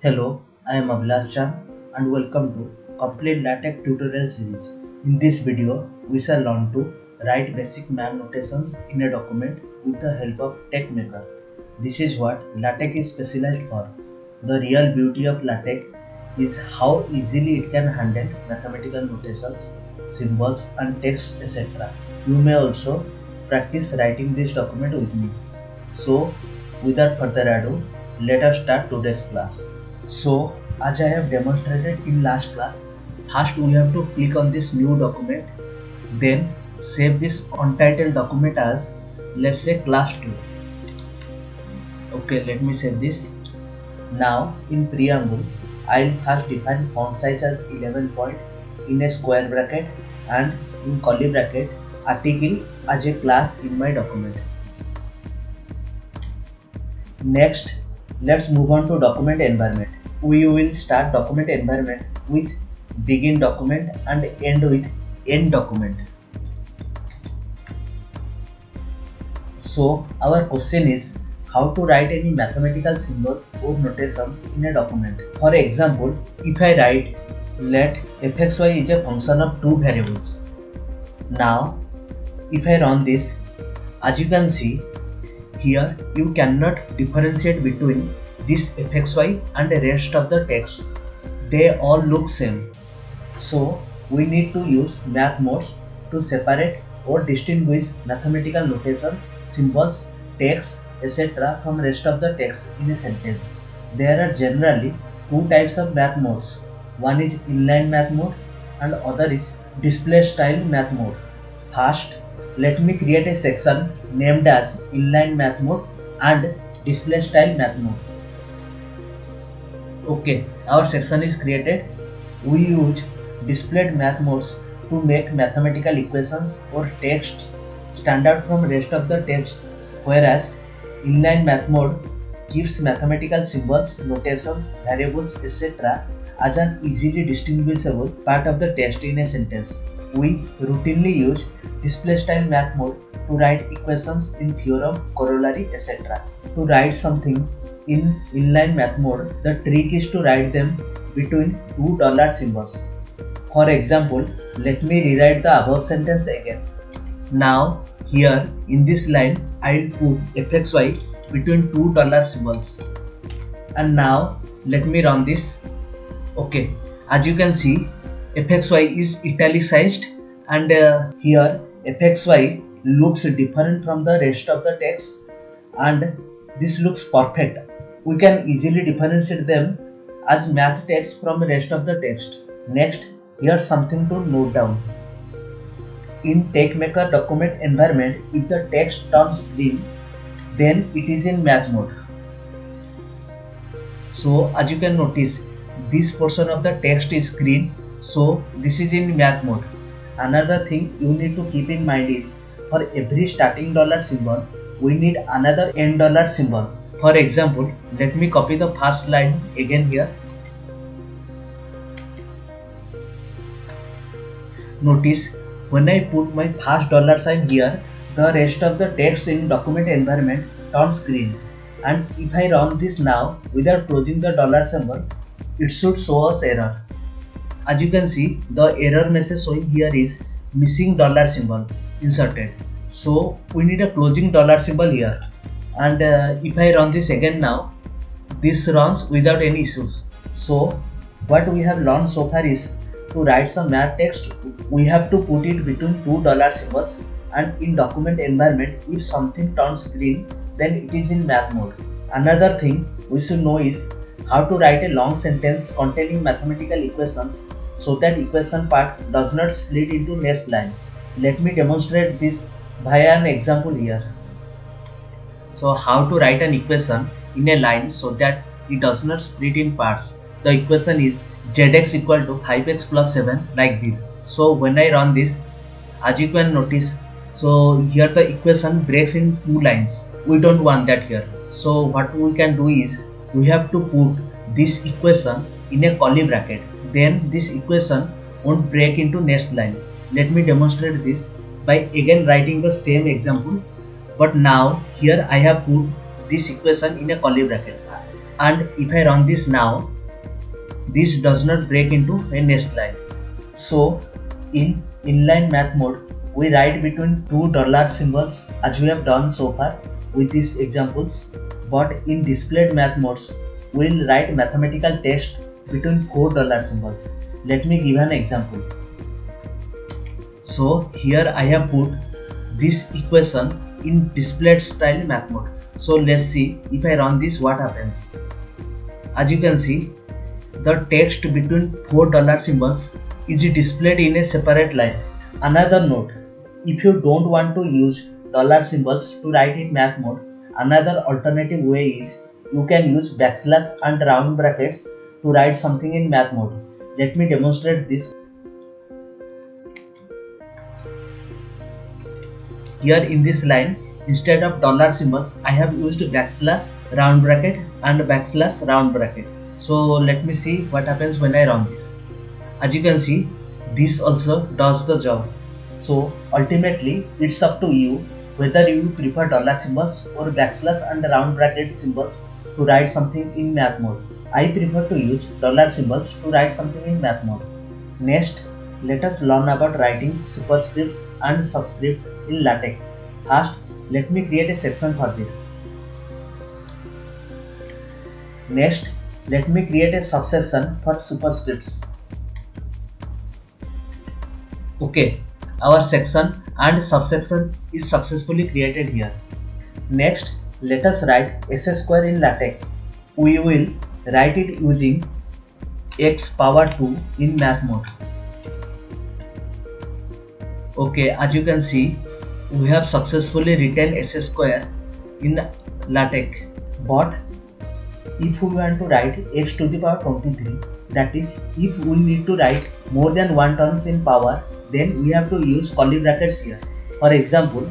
Hello, I am Abhilash Chan and welcome to Complete LaTeX tutorial series. In this video, we shall learn to write basic math notations in a document with the help of TeXmaker. This is what LaTeX is specialized for. The real beauty of LaTeX is how easily it can handle mathematical notations, symbols and text etc. You may also practice writing this document with me. So, without further ado, let us start today's class. So, as I have demonstrated in last class, first we have to click on this new document, then save this untitled document as, let's say, class 2. Okay, let me save this. Now in preamble, I'll first define font size as 11 point in a square bracket and in curly bracket article as a class in my document. Next, let's move on to document environment. We will start document environment with begin document and end with end document. So our question is how to write any mathematical symbols or notations in a document. For example, if I write let fxy is a function of two variables. Now if I run this, as you can see here, you cannot differentiate between this fxy and the rest of the text. They all look same. So we need to use math modes to separate or distinguish mathematical notations, symbols, text, etc. from rest of the text in a sentence. There are generally two types of math modes. One is inline math mode and other is display style math mode. First, let me create a section named as inline math mode and display style math mode. Okay, our section is created. We use displayed math modes to make mathematical equations or texts stand out from rest of the text, whereas inline math mode gives mathematical symbols, notations, variables, etc. as an easily distinguishable part of the text in a sentence. We routinely use display style math mode to write equations in theorem, corollary, etc. To write something in inline math mode, the trick is to write them between two dollar symbols. For example, let me rewrite the above sentence again. Now here in this line I'll put fxy between two dollar symbols. And now let me run this. Okay, as you can see fxy is italicized and here fxy looks different from the rest of the text and this looks perfect. We can easily differentiate them as math text from the rest of the text. Next, here's something to note down. In TeXmaker document environment, if the text turns green, then it is in math mode. So as you can notice, this portion of the text is green, so this is in math mode. Another thing you need to keep in mind is for every starting dollar symbol, we need another end dollar symbol. For example, let me copy the first line again here. Notice when I put my first dollar sign here, the rest of the text in document environment turns green. And if I run this now without closing the dollar symbol, it should show us error. As you can see, the error message showing here is missing dollar symbol inserted. So we need a closing dollar symbol here. And if I run this again now, this runs without any issues. So what we have learned so far is to write some math text, we have to put it between two dollar symbols, and in document environment, if something turns green, then it is in math mode. Another thing we should know is how to write a long sentence containing mathematical equations so that equation part does not split into next line. Let me demonstrate this via an example here. So how to write an equation in a line so that it does not split in parts. The equation is zx equal to 5x plus 7 like this. So when I run this, as you can notice, so here the equation breaks in two lines. We don't want that here. So what we can do is we have to put this equation in a curly bracket. Then this equation won't break into next line. Let me demonstrate this by again writing the same example, but now here I have put this equation in a curly bracket. and if I run this now, this does not break into a next line. So in inline math mode, we write between two dollar symbols as we have done so far with these examples, but in displayed math modes, we will write mathematical text between $4 symbols. Let me give an example. So here I have put this equation in displayed style math mode. So let's see if I run this what happens. As you can see, the text between $4 symbols is displayed in a separate line. Another note, if you don't want to use dollar symbols to write in math mode, another alternative way is you can use backslash and round brackets to write something in math mode. Let me demonstrate this. Here in this line, instead of dollar symbols, I have used backslash, round bracket and backslash, round bracket. So let me see what happens when I run this. As you can see, this also does the job. So ultimately, it's up to you whether you prefer dollar symbols or backslash and round bracket symbols to write something in math mode. I prefer to use dollar symbols to write something in math mode. Next, let us learn about writing superscripts and subscripts in LaTeX. First, let me create a section for this. Next, let me create a subsection for superscripts. Okay, our section and subsection is successfully created here. Next, let us write s square in LaTeX. We will write it using x power 2 in math mode. Okay, as you can see, we have successfully written s square in LaTeX. But if we want to write x to the power 23, that is, if we need to write more than one terms in power, then we have to use curly brackets here. For example,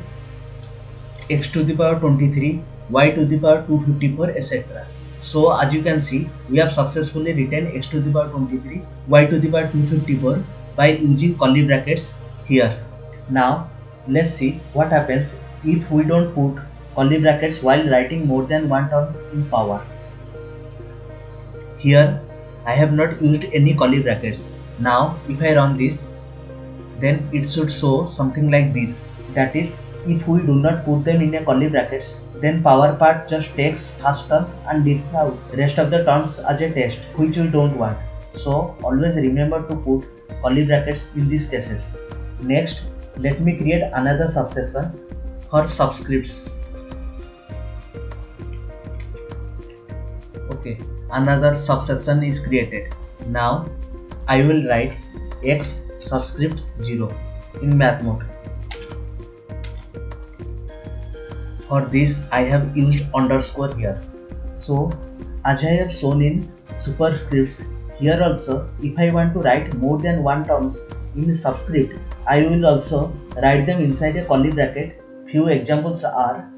x to the power 23, y to the power 254, etc. So as you can see, we have successfully written x to the power 23, y to the power 254 by using curly brackets here. Now let's see what happens if we don't put curly brackets while writing more than one terms in power. Here I have not used any curly brackets. Now if I run this, then it should show something like this. That is, if we do not put them in a curly brackets, then power part just takes first term and leaves out rest of the terms as a text, which we don't want. So always remember to put curly brackets in these cases. Next, let me create another subsection for subscripts. Okay, another subsection is created. Now I will write x subscript 0 in math mode. For this I have used underscore here. So as I have shown in superscripts, here also if I want to write more than one terms in subscript, I will also write them inside a curly bracket. Few examples are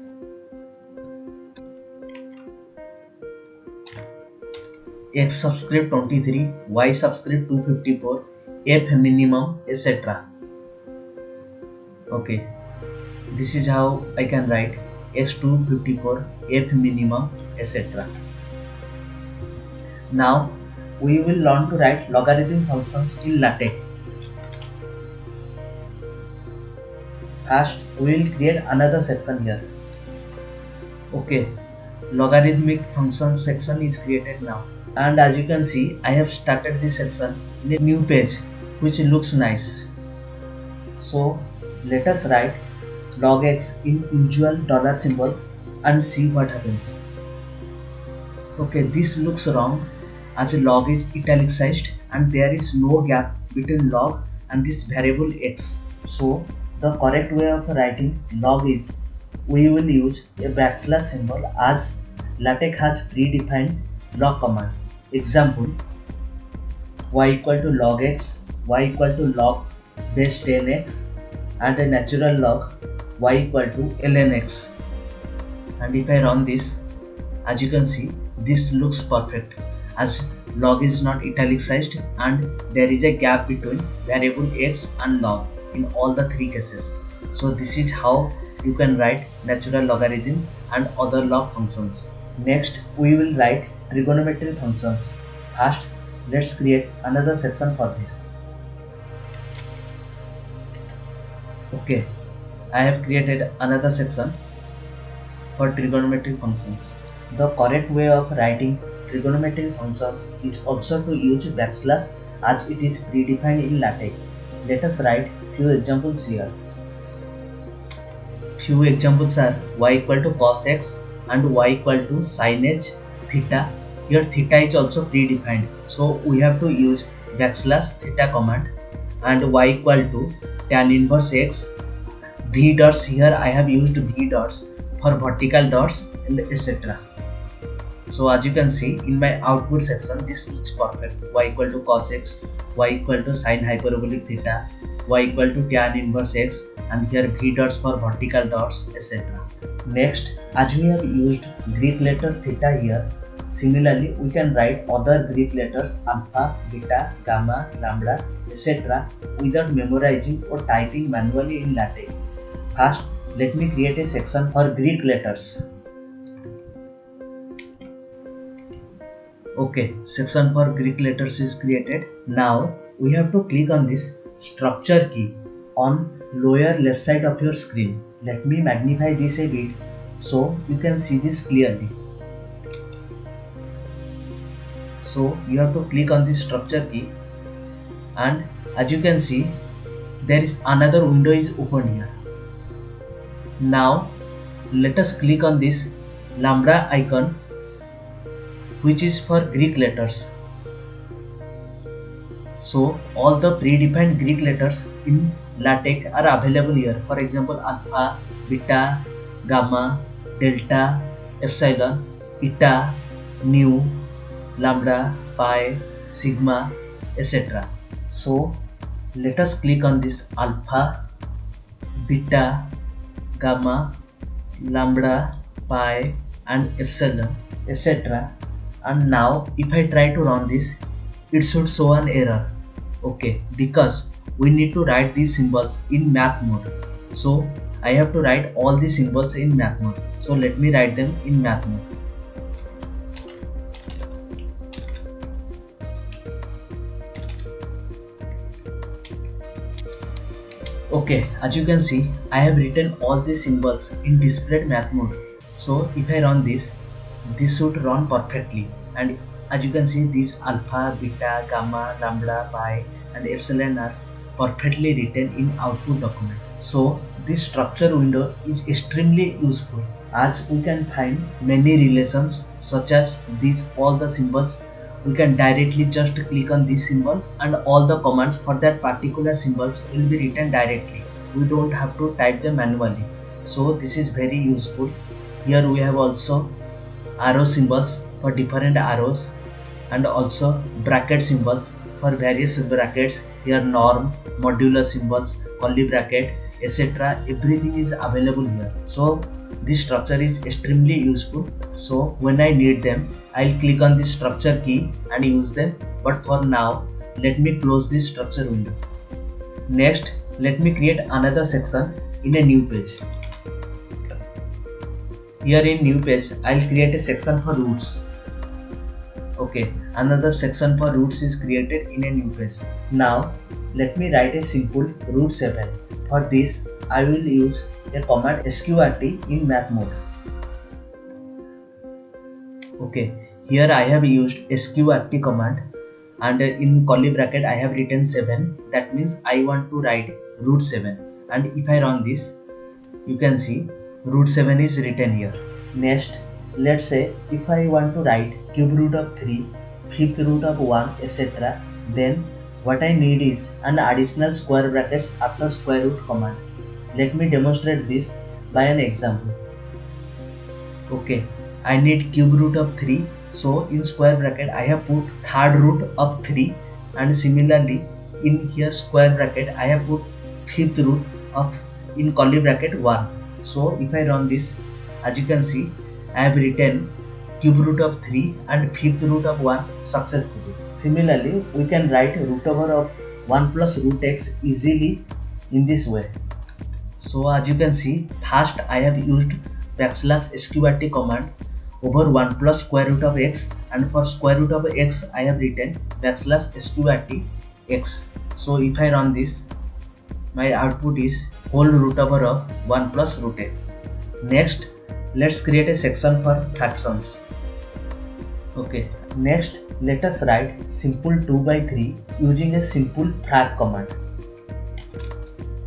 x subscript 23, y subscript 254, f minimum, etc. Okay, this is how I can write x 254, f minimum, etc. Now we will learn to write logarithm functions in LaTeX. First, we will create another section here. Okay, logarithmic function section is created now. And as you can see, I have started this section in a new page which looks nice. So let us write log x in usual dollar symbols and see what happens. Okay, this looks wrong as log is italicized and there is no gap between log and this variable x. So the correct way of writing log is we will use a backslash symbol as LaTeX has predefined log command. Example, y equal to log x, y equal to log base 10x and a natural log y equal to ln x. And if I run this, as you can see, this looks perfect as log is not italicized and there is a gap between variable x and log in all the three cases. So this is how you can write natural logarithm and other log functions. Next, we will write trigonometry functions. First, let's create another section for this. Okay, I have created another section for trigonometric functions. The correct way of writing trigonometric functions is also to use backslash as it is predefined in LaTeX. Let us write few examples here. Few examples are y equal to cos x and y equal to sin h theta. Here theta is also predefined, so we have to use backslash theta command, and y equal to tan inverse x. V dots, here I have used V dots for vertical dots and etc. So as you can see in my output section, this looks perfect. Y equal to cos x, y equal to sin hyperbolic theta, y equal to tan inverse x, and here V dots for vertical dots, etc. Next, as we have used Greek letter theta here, similarly we can write other Greek letters alpha, beta, gamma, lambda, etc. without memorizing or typing manually in LaTeX. First, let me create a section for Greek letters. Okay, section for Greek letters is created. Now we have to click on this structure key on lower left side of your screen. Let me magnify this a bit so you can see this clearly. So you have to click on this structure key, and as you can see there is another window is opened here. Now let us click on this lambda icon, which is for Greek letters. So all the predefined Greek letters in LaTeX are available here. For example, alpha, beta, gamma, delta, epsilon, eta, nu, lambda, pi, sigma, etc. So let us click on this alpha, beta, gamma, lambda, pi and epsilon, etc. And now if I try to run this, it should show an error. Okay, because we need to write these symbols in math mode. So I have to write all these symbols in math mode. So let me write them in math mode. Okay, as you can see, I have written all these symbols in displayed math mode. So if I run this should run perfectly, and as you can see these alpha, beta, gamma, lambda, pi and epsilon are perfectly written in output document. So this structure window is extremely useful as we can find many relations such as these all the symbols. We can directly just click on this symbol and all the commands for that particular symbols will be written directly. We don't have to type them manually. So this is very useful. Here we have also arrow symbols for different arrows and also bracket symbols for various brackets. Here norm, modular symbols, curly bracket, etc. Everything is available here. So this structure is extremely useful. So when I need them, I'll click on this structure key and use them. But for now, let me close this structure window. Next, let me create another section in a new page. Here in new page, I'll create a section for roots. Okay, another section for roots is created in a new page. Now, let me write a simple root 7. For this, I will use a command sqrt in math mode. Okay, here I have used sqrt command, and in curly bracket I have written 7. That means I want to write root 7, and if I run this, you can see root 7 is written here. Next, let's say if I want to write cube root of 3, fifth root of 1, etc. Then what I need is an additional square brackets after square root command. Let me demonstrate this by an example. Okay, I need cube root of 3. So in square bracket I have put third root of 3, and similarly in here square bracket I have put fifth root of in curly bracket 1. So if I run this, as you can see I have written cube root of 3 and fifth root of 1 successfully. Similarly, we can write root over of 1 plus root x easily in this way. So as you can see, first I have used backslash sqrt command over 1 plus square root of x, and for square root of x I have written backslash sqrt x. So if I run this, my output is whole root over of 1 plus root x. Next, let's create a section for fractions. Okay. Next, let us write simple 2 by 3 using a simple frac command.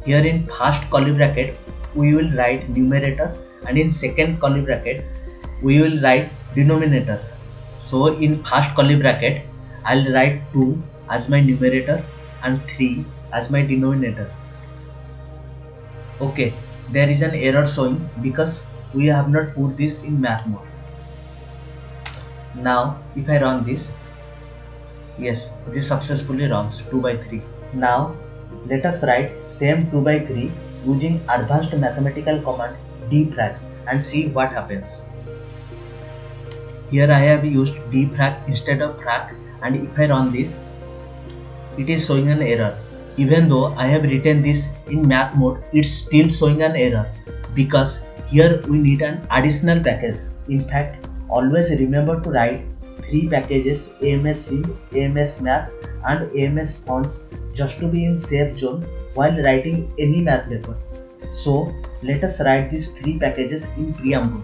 Here in first curly bracket we will write numerator, and in second curly bracket we will write denominator. So in first curly bracket I'll write 2 as my numerator and 3 as my denominator. Okay, there is an error showing because we have not put this in math mode. Now if I run this, yes, this successfully runs 2 by 3. Now let us write same 2 by 3 using advanced mathematical command dfrac and see what happens. Here I have used dfrac instead of frac, and if I run this, it is showing an error. Even though I have written this in math mode, it's still showing an error because here we need an additional package. In fact, always remember to write 3 packages: AMSC, AMS Math and AMS Fonts, just to be in safe zone while writing any math paper. So let us write these 3 packages in preamble.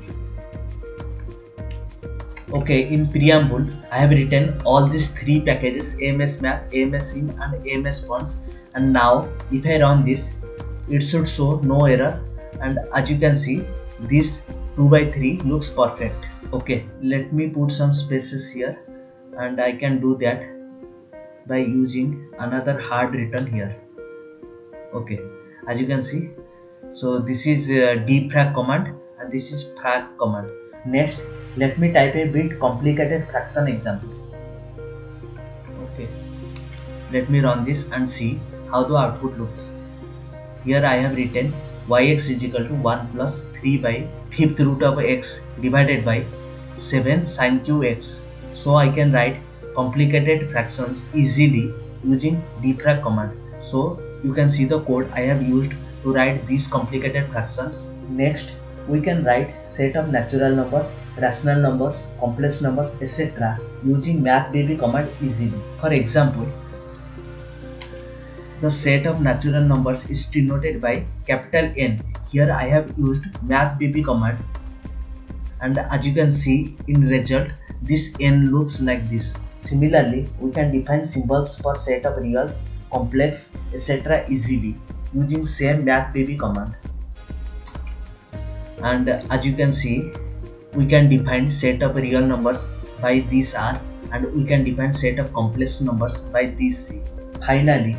Okay, in preamble I have written all these 3 packages: AMS Math, AMS Sim and AMS Fonts, and now if I run this, it should show no error, and as you can see, this 2 by 3 looks perfect. Okay, let me put some spaces here, and I can do that by using another hard written here. Okay, as you can see, so this is dfrac command and this is frac command. Next, let me type a bit complicated fraction example. Okay, let me run this and see how the output looks. Here I have written yx is equal to 1 plus 3 by 5th root of x divided by 7 sin qx. So I can write complicated fractions easily using dfrac command. So you can see the code I have used to write these complicated fractions. Next, we can write set of natural numbers, rational numbers, complex numbers, etc. using mathbaby command easily. For example, the set of natural numbers is denoted by capital N. Here I have used mathbaby command, and as you can see in result, this N looks like this. Similarly, we can define symbols for set of reals, complex, etc. easily using same mathbaby command. And as you can see, we can define set of real numbers by this R, and we can define set of complex numbers by this C. Finally,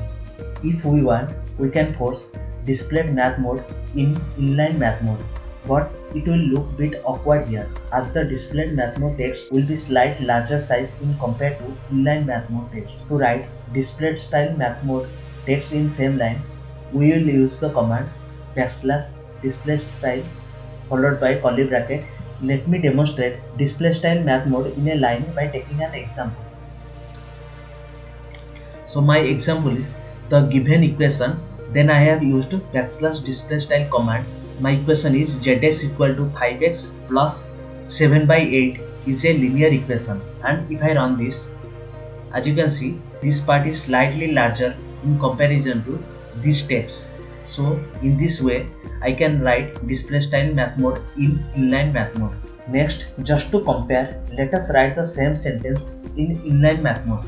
if we want, we can force displayed math mode in inline math mode, but it will look bit awkward here as the displayed math mode text will be slightly larger size in compared to inline math mode text. To write displayed style math mode text in same line, we will use the command \display style followed by curly bracket. Let me demonstrate display style math mode in a line by taking an example. So my example is the given equation, then I have used \display style command. My equation is zx equal to 5x plus 7 by 8 is a linear equation, and if I run this, as you can see, this part is slightly larger in comparison to this text. So in this way I can write display style math mode in inline math mode. Next, just to compare, let us write the same sentence in inline math mode.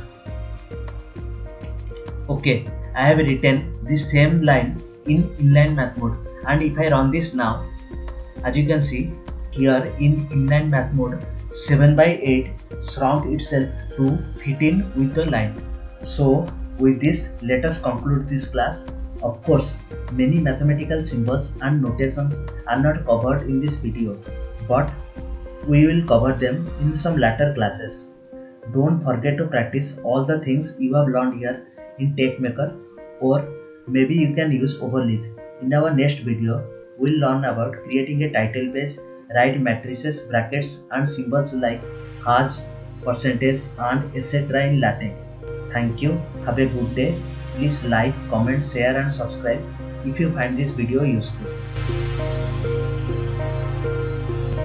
Okay, I have written this same line in inline math mode, and if I run this now, as you can see here in inline math mode, 7 by 8 shrunk itself to fit in with the line. So with this, let us conclude this class. Of course, many mathematical symbols and notations are not covered in this video, but we will cover them in some later classes. Don't forget to practice all the things you have learned here in TechMaker, or maybe you can use Overleaf. In our next video, we'll learn about creating a title page, write matrices, brackets and symbols like hash, percentage and etc. in LaTeX. Thank you. Have a good day. Please like, comment, share and subscribe if you find this video useful.